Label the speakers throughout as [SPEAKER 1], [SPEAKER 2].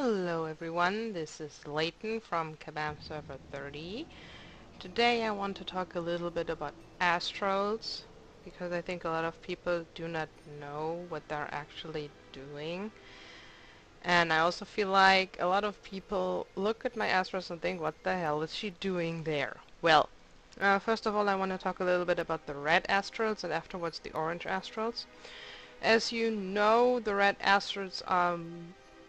[SPEAKER 1] Hello everyone, this is Leighton from Kabam Server 30. Today I want to talk a little bit about Astrals, because I think a lot of people do not know what they're actually doing. And I also feel like a lot of people look at my Astros and think, what the hell is she doing there? Well, first of all I want to talk a little bit about the red Astrals and afterwards the orange Astrals. As you know, the red Astrals are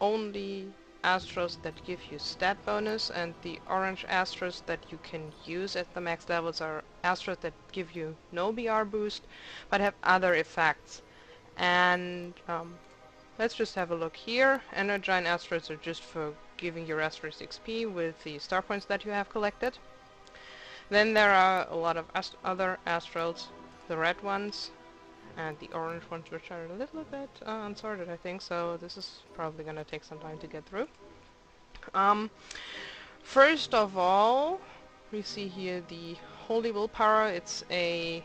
[SPEAKER 1] only Astros that give you stat bonus, and the orange Astros that you can use at the max levels are Astros that give you no BR boost, but have other effects. And let's just have a look here. Energine Astros are just for giving your Astros XP with the star points that you have collected. Then there are a lot of other Astrals, the red ones, and the orange ones, which are a little bit unsorted, I think, so this is probably gonna take some time to get through. First of all, we see here the Holy Willpower. It's a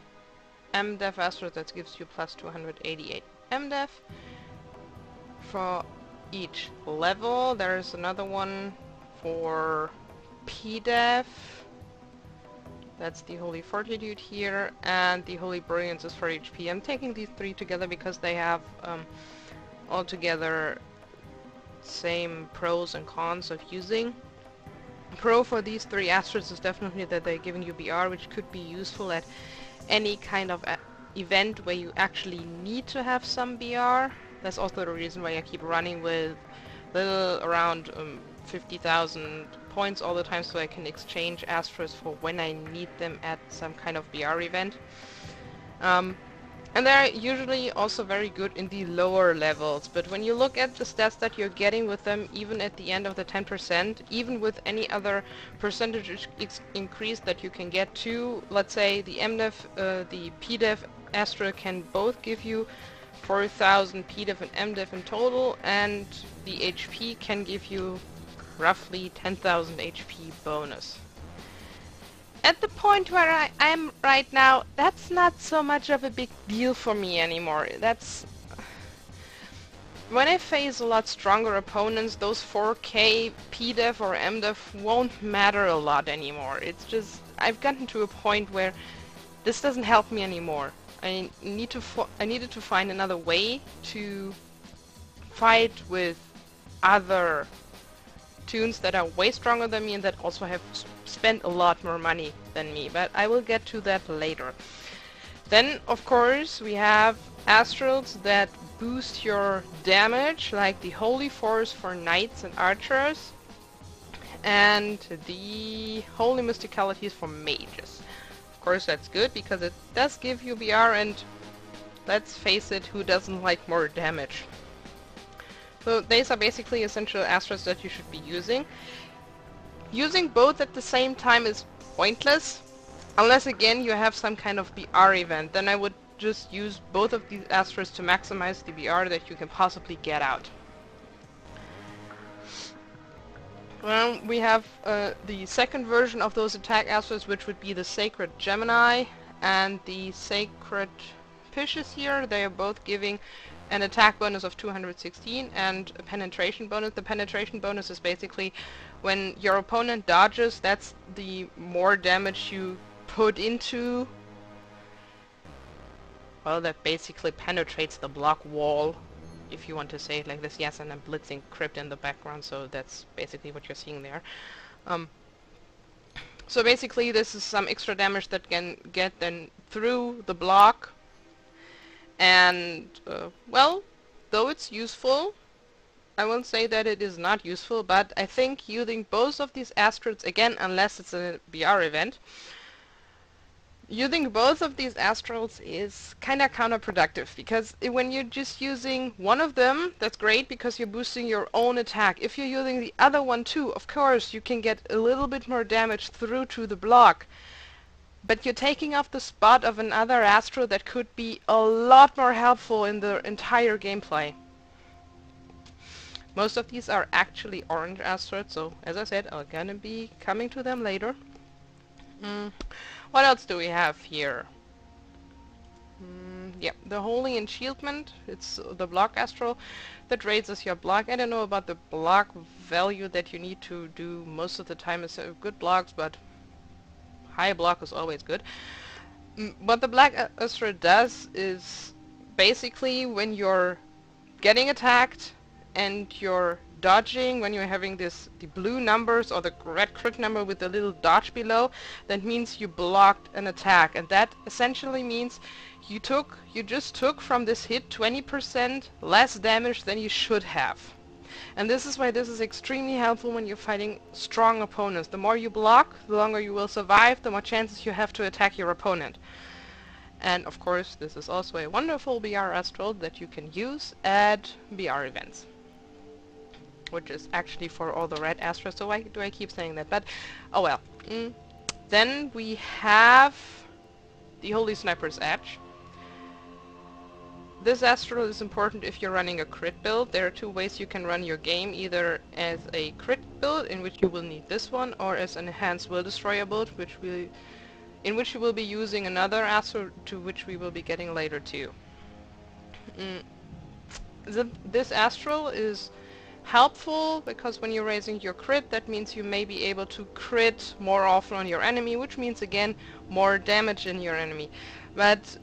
[SPEAKER 1] MDef Astro that gives you plus 288 MDef for each level. There's another one for PDef. That's the Holy Fortitude here, and the Holy Brilliance is for HP. I'm taking these three together because they have altogether same pros and cons of using. Pro for these three Astros is definitely that they're giving you BR, which could be useful at any kind of event where you actually need to have some BR. That's also the reason why I keep running with around 50,000 points all the time, so I can exchange Astros for when I need them at some kind of BR event. And they're usually also very good in the lower levels, but when you look at the stats that you're getting with them, even at the end of the 10%, even with any other percentage increase that you can get to, let's say the MDef, the PDef Astra can both give you 4,000 PDef and MDef in total, and the HP can give you roughly 10,000 HP bonus. At the point where I am right now, that's not so much of a big deal for me anymore. That's... when I face a lot stronger opponents, those 4K PDef or MDef won't matter a lot anymore. It's just... I've gotten to a point where this doesn't help me anymore. I needed to find another way to fight with other tunes that are way stronger than me and that also have spent a lot more money than me, but I will get to that later. Then, of course, we have Astrals that boost your damage, like the Holy Force for Knights and Archers, and the Holy Mysticalities for Mages. Of course, that's good because it does give you BR, and let's face it, who doesn't like more damage? So these are basically essential Astros that you should be using. Using both at the same time is pointless, unless again you have some kind of BR event. Then I would just use both of these Astros to maximize the BR that you can possibly get out. Well, we have the second version of those attack Astros, which would be the Sacred Gemini and the Sacred Pisces here. They are both giving an attack bonus of 216 and a penetration bonus. The penetration bonus is basically when your opponent dodges, that's the more damage you put into... well, that basically penetrates the block wall, if you want to say it like this. Yes, and I'm blitzing crypt in the background, so that's basically what you're seeing there. So basically this is some extra damage that can get then through the block. And, well, though it's useful, I won't say that it is not useful, but I think using both of these Astrals, again, unless it's a BR event, using both of these Astrals is kinda counterproductive, because when you're just using one of them, that's great because you're boosting your own attack. If you're using the other one too, of course, you can get a little bit more damage through to the block. But you're taking off the spot of another Astro that could be a lot more helpful in the entire gameplay. Most of these are actually orange Astros, so as I said, I'm gonna be coming to them later. What else do we have here? Yeah, the Holy Enchantment, it's the block Astral that raises your block. I don't know about the block value that you need to do most of the time is good blocks, but high block is always good. What the Black Astra does is basically when you're getting attacked and you're dodging, when you're having the blue numbers or the red crit number with the little dodge below, that means you blocked an attack, and that essentially means you just took from this hit 20% less damage than you should have. And this is why this is extremely helpful when you're fighting strong opponents. The more you block, the longer you will survive, the more chances you have to attack your opponent. And of course, this is also a wonderful BR Astral that you can use at BR events, which is actually for all the red Astros, so why do I keep saying that? But, oh well. Then we have the Holy Sniper's Edge. This Astral is important if you're running a crit build. There are two ways you can run your game, either as a crit build, in which you will need this one, or as an enhanced will destroyer build, in which you will be using another Astral, to which we will be getting later too. This Astral is helpful because when you're raising your crit, that means you may be able to crit more often on your enemy, which means again more damage in your enemy. But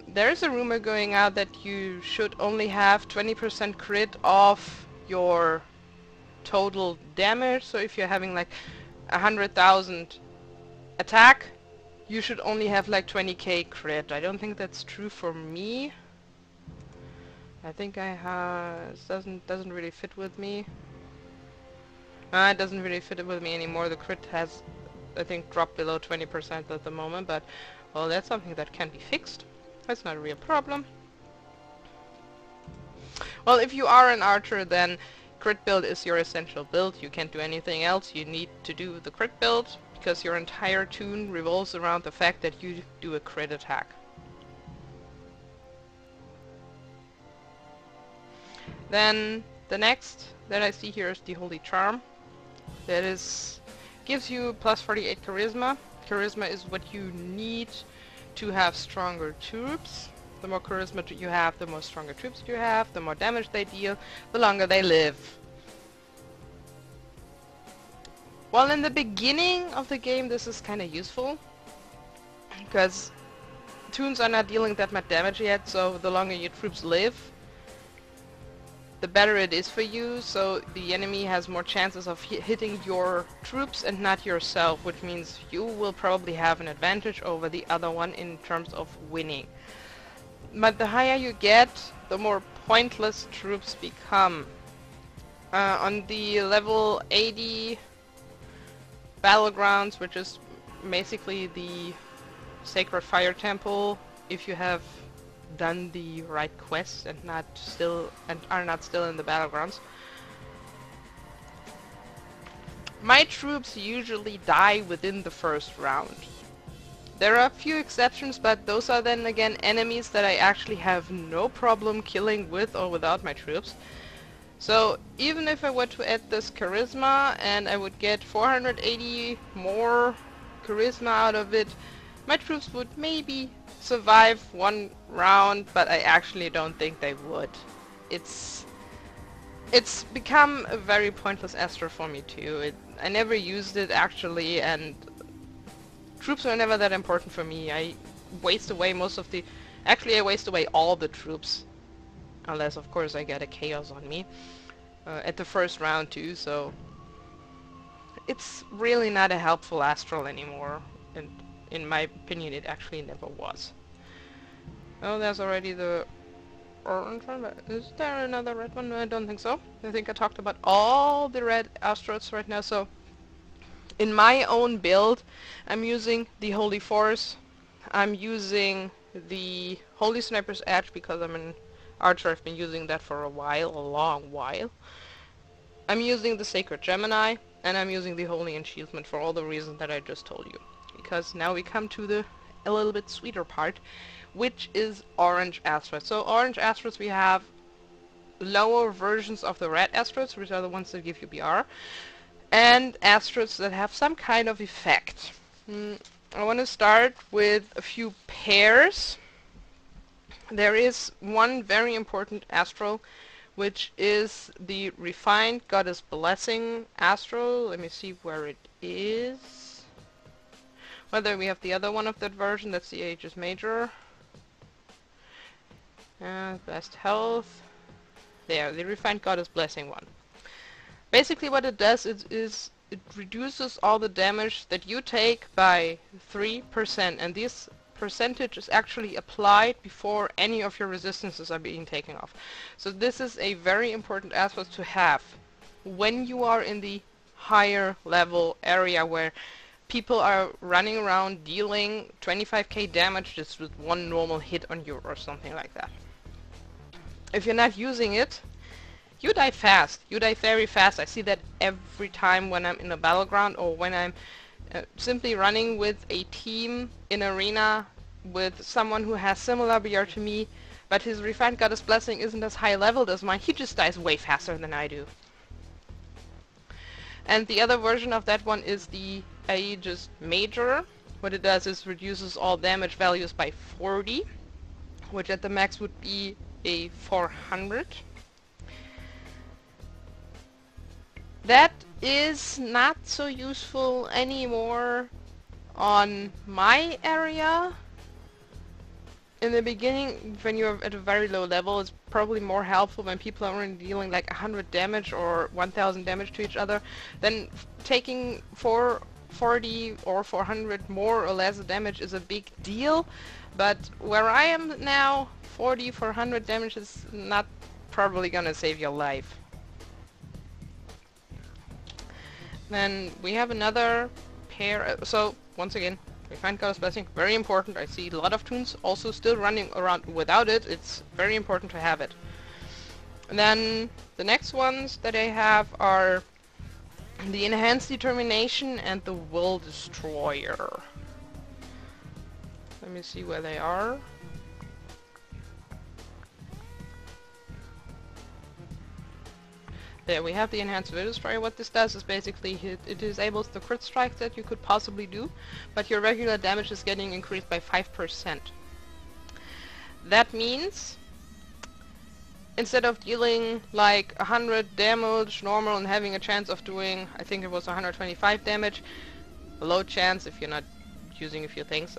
[SPEAKER 1] there is a rumor going out that you should only have 20% crit off your total damage. So if you're having like 100,000 attack, you should only have like 20k crit. I don't think that's true for me. I think I have... It doesn't really fit with me. It doesn't really fit with me anymore. The crit has, I think, dropped below 20% at the moment, but well, that's something that can be fixed. That's not a real problem. Well, if you are an archer, then crit build is your essential build. You can't do anything else. You need to do the crit build because your entire tune revolves around the fact that you do a crit attack. Then the next that I see here is the Holy Charm. That gives you plus 48 charisma. Charisma is what you need to have stronger troops. The more charisma you have, the more stronger troops you have, the more damage they deal, the longer they live. Well, in the beginning of the game this is kind of useful, because tunes are not dealing that much damage yet, so the longer your troops live, the better it is for you, so the enemy has more chances of hitting your troops and not yourself, which means you will probably have an advantage over the other one in terms of winning. But the higher you get, the more pointless troops become. On the level 80 battlegrounds, which is basically the Sacred Fire Temple, if you have done the right quests and are not still in the battlegrounds, my troops usually die within the first round. There are a few exceptions, but those are then again enemies that I actually have no problem killing with or without my troops. So even if I were to add this charisma and I would get 480 more charisma out of it, my troops would maybe survive one round, but I actually don't think they would. It's become a very pointless Astra for me too. I never used it actually, and troops are never that important for me. I waste away I waste away all the troops, unless of course I get a chaos on me at the first round too, so it's really not a helpful Astral anymore, and in my opinion it actually never was. Oh, there's already the orange one, but is there another red one? I don't think so. I think I talked about all the red Asteroids right now, so in my own build I'm using the Holy Force, I'm using the Holy Sniper's Edge because I'm an archer. I've been using that for a long while. I'm using the Sacred Gemini, and I'm using the Holy Enchantment for all the reasons that I just told you. Because now we come to a little bit sweeter part, which is Orange Asteroids. So Orange Asteroids, we have lower versions of the red Asteroids, which are the ones that give you BR, and Asteroids that have some kind of effect. I want to start with a few pairs. There is one very important Astral, which is the Refined Goddess Blessing Astral. Let me see where it is. Whether we have the other one of that version, that's the Aegis Major. Best health. There, the Refined Goddess Blessing one. Basically what it does is it reduces all the damage that you take by 3%, and this percentage is actually applied before any of your resistances are being taken off. So this is a very important aspect to have when you are in the higher level area where people are running around dealing 25k damage just with one normal hit on you or something like that. If you're not using it, you die fast. You die very fast. I see that every time when I'm in a battleground or when I'm simply running with a team in arena with someone who has similar BR to me, but his Refined Goddess Blessing isn't as high leveled as mine. He just dies way faster than I do. And the other version of that one is the Aegis Major. What it does is reduces all damage values by 40, which at the max would be a 400. That is not so useful anymore on my area. In the beginning, when you're at a very low level, it's probably more helpful when people are only dealing like 100 damage or 1000 damage to each other. Then taking 440 or 400 more or less damage is a big deal. But where I am now, 400 damage is not probably gonna save your life. Then we have another pair. So once again, Refined Goddess Blessing, very important. I see a lot of tunes also still running around without it. It's very important to have it. And then the next ones that I have are the Enhanced Determination and the Will Destroyer. Let me see where they are. There we have the Enhanced Will Destroyer. What this does is basically it disables the crit strikes that you could possibly do, but your regular damage is getting increased by 5%. That means instead of dealing like 100 damage normal and having a chance of doing, I think it was 125 damage, a low chance if you're not using a few things,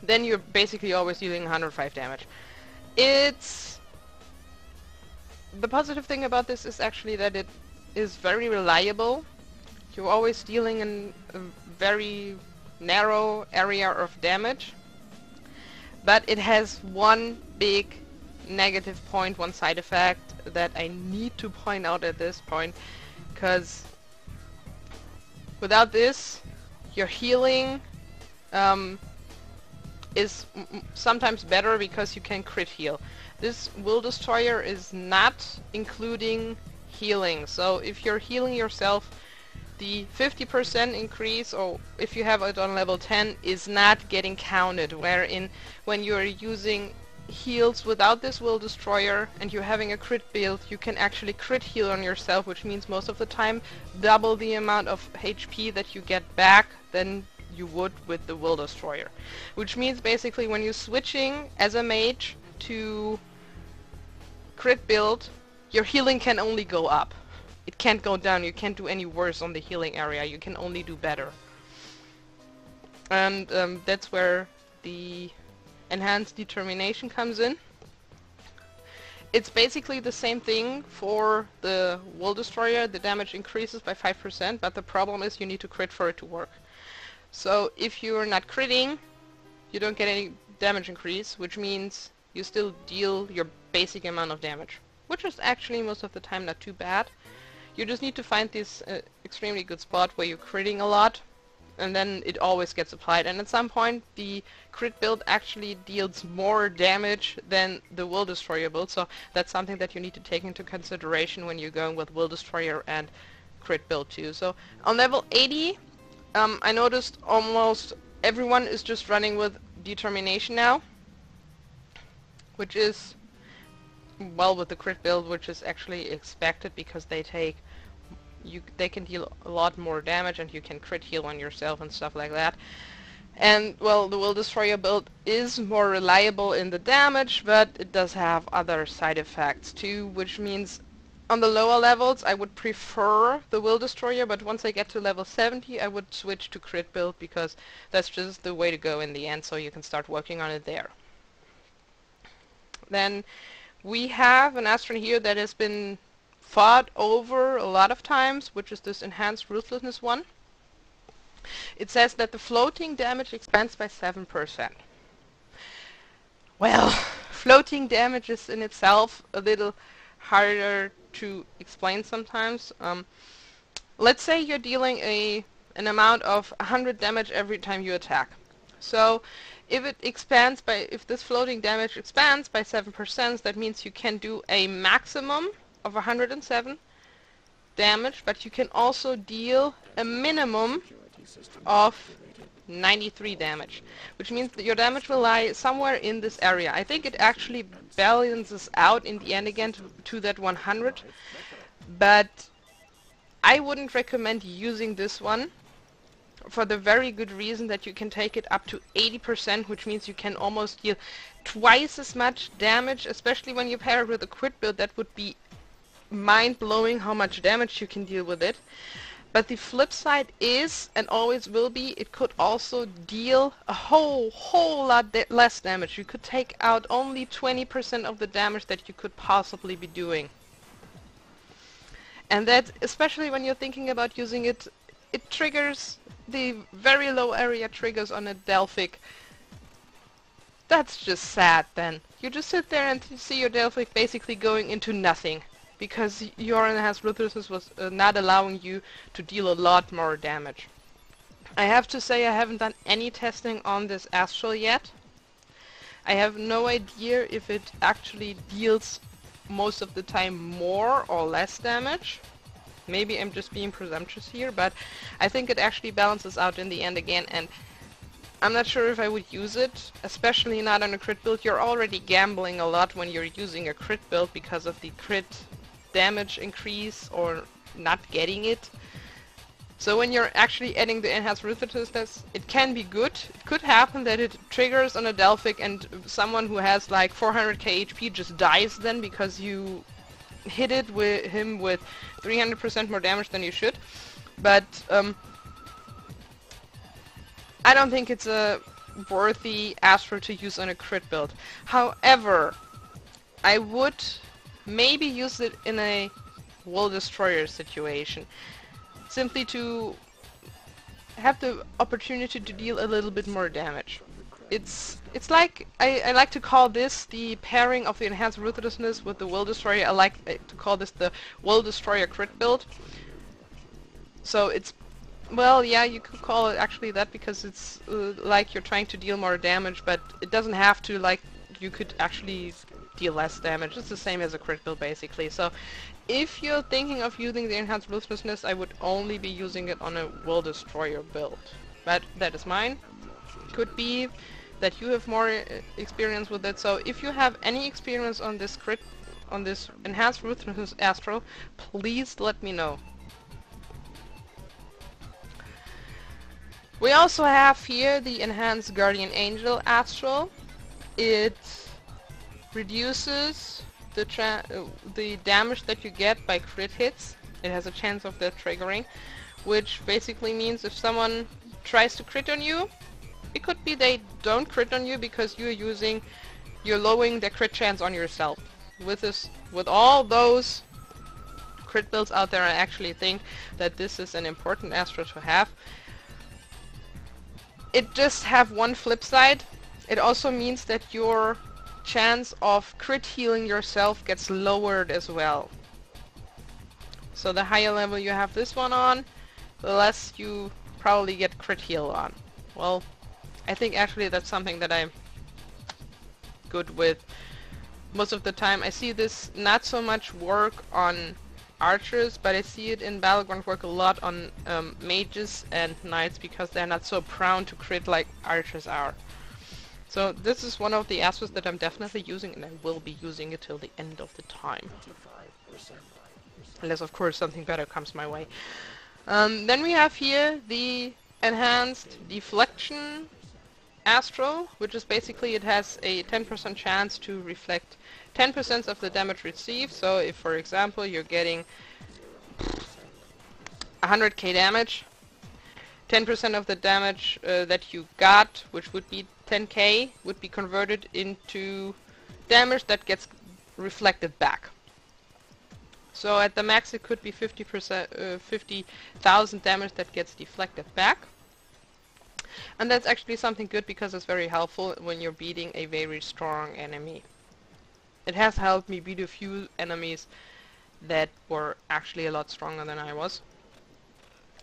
[SPEAKER 1] then you're basically always dealing 105 damage. The positive thing about this is actually that it is very reliable. You're always dealing in a very narrow area of damage. But it has one big negative point, one side effect that I need to point out at this point, because without this, your healing is sometimes better because you can crit heal. This Will Destroyer is not including healing, so if you're healing yourself, the 50% increase, or if you have it on level 10, is not getting counted, wherein when you're using heals without this Will Destroyer and you're having a crit build, you can actually crit heal on yourself, which means most of the time double the amount of HP that you get back than you would with the Will Destroyer. Which means basically when you're switching as a mage to crit build, your healing can only go up. It can't go down. You can't do any worse on the healing area. You can only do better. And that's where the Enhanced Determination comes in. It's basically the same thing for the Will Destroyer. The damage increases by 5%, but the problem is you need to crit for it to work. So if you're not critting, you don't get any damage increase, which means you still deal your basic amount of damage, which is actually most of the time not too bad. You just need to find this extremely good spot where you're critting a lot, and then it always gets applied. And at some point, the crit build actually deals more damage than the Will Destroyer build, so that's something that you need to take into consideration when you're going with Will Destroyer and crit build too. So on level 80, I noticed almost everyone is just running with Determination now, which is well with the crit build, which is actually expected because they can deal a lot more damage and you can crit heal on yourself and stuff like that. And, well, the Will Destroyer build is more reliable in the damage, but it does have other side effects too, which means on the lower levels I would prefer the Will Destroyer, but once I get to level 70 I would switch to crit build, because that's just the way to go in the end, so you can start working on it there. Then we have an Astron here that has been fought over a lot of times, which is this enhanced ruthlessness one. It says that the floating damage expands by 7%. Well, floating damage is in itself a little harder to explain sometimes. Let's say you're dealing an amount of 100 damage every time you attack. So if this floating damage expands by 7%, that means you can do a maximum of 107 damage, but you can also deal a minimum of 93 damage, which means that your damage will lie somewhere in this area. I think it actually balances out in the end again to that 100, but I wouldn't recommend using this one for the very good reason that you can take it up to 80%, which means you can almost deal twice as much damage, especially when you pair it with a crit build. That would be mind-blowing how much damage you can deal with it. But the flip side is, and always will be, it could also deal a whole lot less damage. You could take out only 20% of the damage that you could possibly be doing. And that, especially when you're thinking about using it, it triggers the very low area triggers on a Delphic. That's just sad then. You just sit there and see your Delphic basically going into nothing, because your enhanced ruthlessness was not allowing you to deal a lot more damage. I have to say I haven't done any testing on this Astral yet. I have no idea if it actually deals most of the time more or less damage. Maybe I'm just being presumptuous here, but I think it actually balances out in the end again, and I'm not sure if I would use it, especially not on a crit build. You're already gambling a lot when you're using a crit build because of the crit damage increase or not getting it. So when you're actually adding the enhanced ruthlessness, it can be good. It could happen that it triggers on a Delphic and someone who has like 400k HP just dies then because you hit it with him with 300% more damage than you should. But I don't think it's a worthy Astro to use on a crit build. However, I would maybe use it in a Will Destroyer situation, simply to have the opportunity to deal a little bit more damage. It's like, I like to call this the pairing of the enhanced ruthlessness with the Will Destroyer. I like to call this the Will Destroyer crit build. So it's, well, yeah, you could call it actually that, because it's like you're trying to deal more damage, but it doesn't have to. Like, you could actually deal less damage. It's the same as a crit build basically. So if you're thinking of using the enhanced ruthlessness, I would only be using it on a Will Destroyer build. But that is mine. Could be that you have more experience with it. So if you have any experience on this enhanced ruthlessness Astral, please let me know. We also have here the enhanced Guardian Angel Astral. It reduces the damage that you get by crit hits. It has a chance of that triggering, which basically means if someone tries to crit on you, it could be they don't crit on you because you're lowering the crit chance on yourself. With all those crit builds out there, I actually think that this is an important Astro to have. It just have one flip side. It also means that your chance of crit healing yourself gets lowered as well. So the higher level you have this one on, the less you probably get crit heal on. Well, I think actually that's something that I'm good with most of the time. I see this not so much work on archers, but I see it in battleground work a lot on mages and knights, because they're not so prone to crit like archers are. So this is one of the Astros that I'm definitely using, and I will be using it till the end of the time. Unless of course something better comes my way. Then we have here the enhanced deflection Astral, which is basically it has a 10% chance to reflect 10% of the damage received. So if, for example, you're getting 100k damage, 10% of the damage that you got, which would be 10k, would be converted into damage that gets reflected back. So at the max it could be 50,000 damage that gets deflected back. And that's actually something good because it's very helpful when you're beating a very strong enemy. It has helped me beat a few enemies that were actually a lot stronger than I was.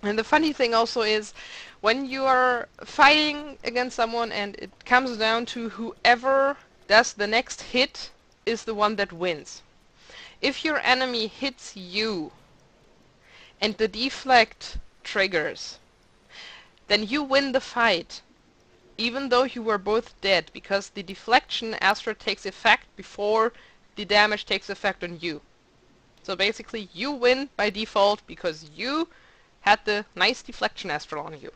[SPEAKER 1] And the funny thing also is, when you are fighting against someone and it comes down to whoever does the next hit is the one that wins. If your enemy hits you and the deflect triggers, then you win the fight, even though you were both dead, because the deflection Astra takes effect before the damage takes effect on you. So basically you win by default because you had the nice deflection Astral on you.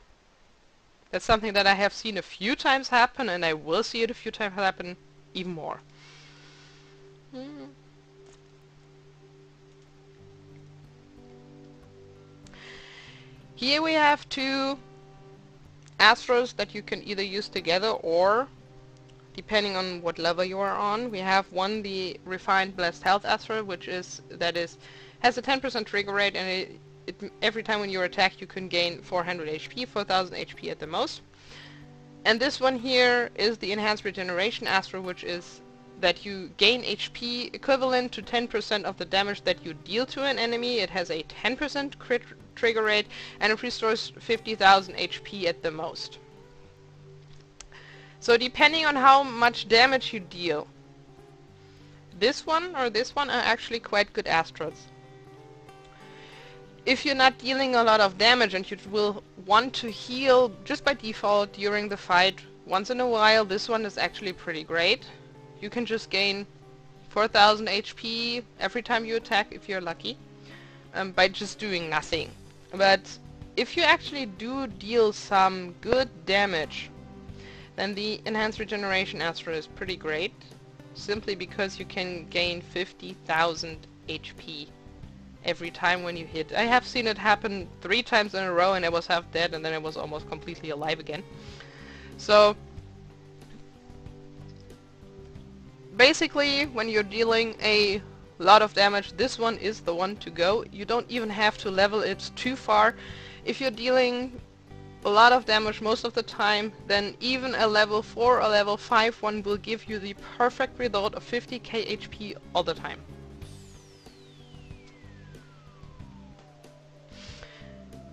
[SPEAKER 1] That's something that I have seen a few times happen, and I will see it a few times happen even more. Here we have two Astros that you can either use together, or depending on what level you are on. We have one, the Refined Blessed Health Astra, which has a 10% trigger rate, and every time when you attack you can gain 400 HP, 4000 HP at the most. And this one here is the Enhanced Regeneration Astra, which is that you gain HP equivalent to 10% of the damage that you deal to an enemy. It has a 10% crit trigger rate, and it restores 50,000 HP at the most. So depending on how much damage you deal, this one or this one are actually quite good Astrals. If you're not dealing a lot of damage and you will want to heal just by default during the fight once in a while, this one is actually pretty great. You can just gain 4000 HP every time you attack if you're lucky, by just doing nothing. But if you actually do deal some good damage, then the Enhanced Regeneration Astra is pretty great, simply because you can gain 50,000 HP every time when you hit. I have seen it happen 3 times in a row, and I was half dead and then I was almost completely alive again. So basically, when you're dealing a lot of damage, this one is the one to go. You don't even have to level it too far. If you're dealing a lot of damage most of the time, then even a level 4 or level 5 one will give you the perfect result of 50k HP all the time.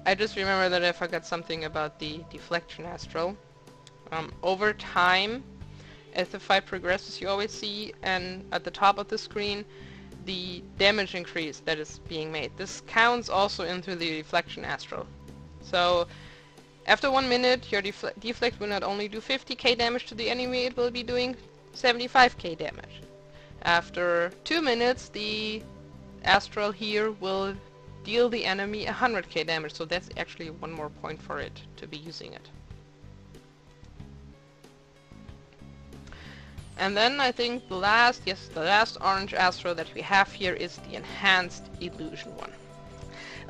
[SPEAKER 1] I just remember that I forgot something about the Deflection Astral. Over time, as the fight progresses, you always see at the top of the screen the damage increase that is being made. This counts also into the Deflection Astral. So after 1 minute, your deflect will not only do 50k damage to the enemy, it will be doing 75k damage. After 2 minutes, the Astral here will deal the enemy 100k damage, so that's actually one more point for it to be using it. And then I think the last orange Astro that we have here is the Enhanced Illusion one.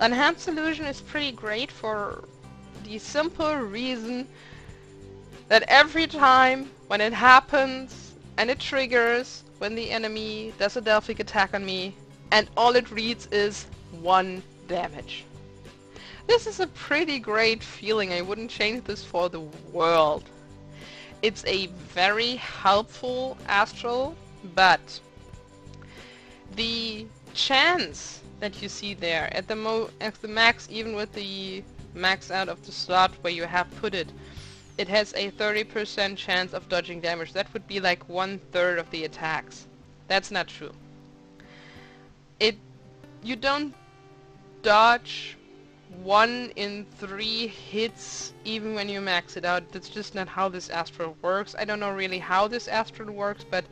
[SPEAKER 1] Enhanced Illusion is pretty great for the simple reason that every time when it happens and it triggers when the enemy does a Delphic attack on me, and all it reads is 1 damage. This is a pretty great feeling. I wouldn't change this for the world. It's a very helpful Astral, but the chance that you see there at the max, even with the max out of the slot where you have put it, it has a 30% chance of dodging damage. That would be like 1/3 of the attacks. That's not true. You don't dodge 1 in 3 hits even when you max it out. That's just not how this Astral works. I don't know really how this Astral works, but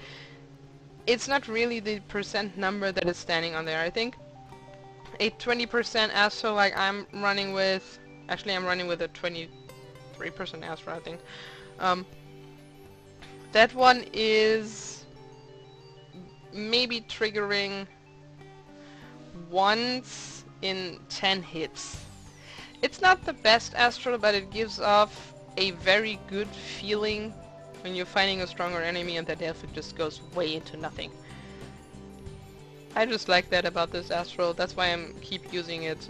[SPEAKER 1] it's not really the percent number that is standing on there. I think a 20% Astral like I'm running with, actually I'm running with a 23% Astral, I think. That one is maybe triggering once in 10 hits. It's not the best Astral, but it gives off a very good feeling when you're fighting a stronger enemy and that health just goes way into nothing. I just like that about this Astral, that's why I'm keep using it.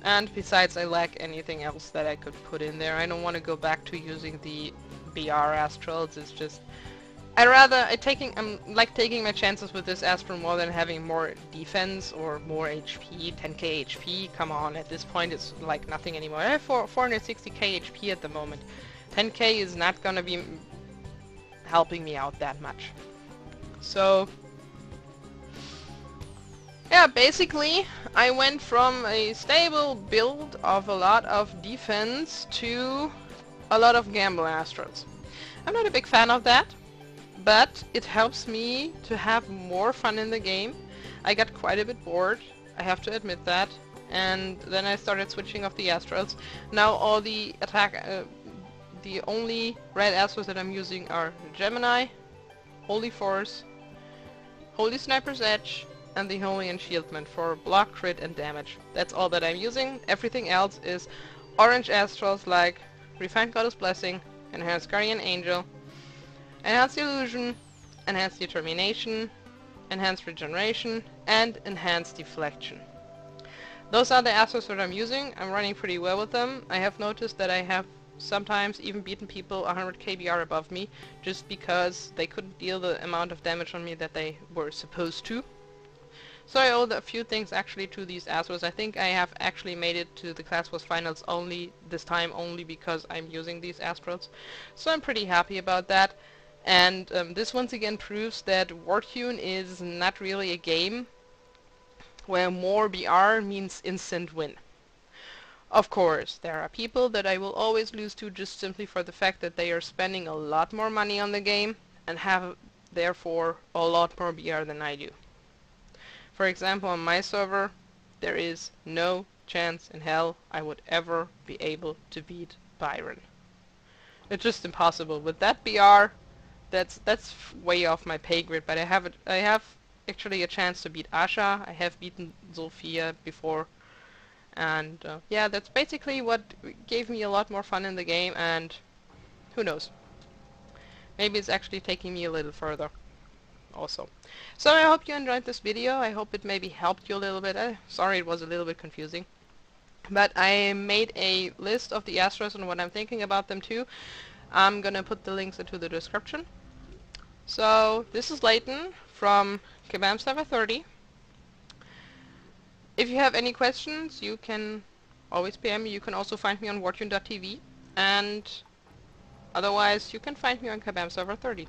[SPEAKER 1] And besides I lack anything else that I could put in there. I don't want to go back to using the BR Astrals, it's just... I'm like taking my chances with this Astral more than having more defense or more HP, 10k HP. Come on, at this point it's like nothing anymore. I have 460k HP at the moment. 10k is not gonna be helping me out that much. So, yeah, basically I went from a stable build of a lot of defense to a lot of gamble Astrals. I'm not a big fan of that, but it helps me to have more fun in the game. I got quite a bit bored, I have to admit that, and then I started switching off the Astrals. Now all the the only red Astros that I'm using are Gemini, Holy Force, Holy Sniper's Edge, and the Holy Enshieldment for block, crit, and damage. That's all that I'm using. Everything else is orange Astrals like Refined Goddess Blessing, Enhanced Guardian Angel, Enhanced Illusion, Enhanced Determination, Enhanced Regeneration, and Enhanced Deflection. Those are the Astros that I'm using. I'm running pretty well with them. I have noticed that I have sometimes even beaten people 100 KBR above me just because they couldn't deal the amount of damage on me that they were supposed to. So I owe a few things actually to these Astros. I think I have actually made it to the Class Wars Finals this time only because I'm using these Astros. So I'm pretty happy about that. And this once again proves that Wartune is not really a game where more BR means instant win. Of course, there are people that I will always lose to just simply for the fact that they are spending a lot more money on the game and have therefore a lot more BR than I do. For example, on my server, there is no chance in hell I would ever be able to beat Byron. It's just impossible. With that BR, that's way off my pay grade, but I have actually a chance to beat Asha. I have beaten Sophia before. And yeah, that's basically what gave me a lot more fun in the game, and who knows. Maybe it's actually taking me a little further also. So I hope you enjoyed this video. I hope it maybe helped you a little bit. Sorry it was a little bit confusing. But I made a list of the Astros and what I'm thinking about them too. I'm gonna put the links into the description. So this is Leighton from kabam 730. If you have any questions, you can always PM me. You can also find me on wartune.tv, and otherwise you can find me on kabam 730.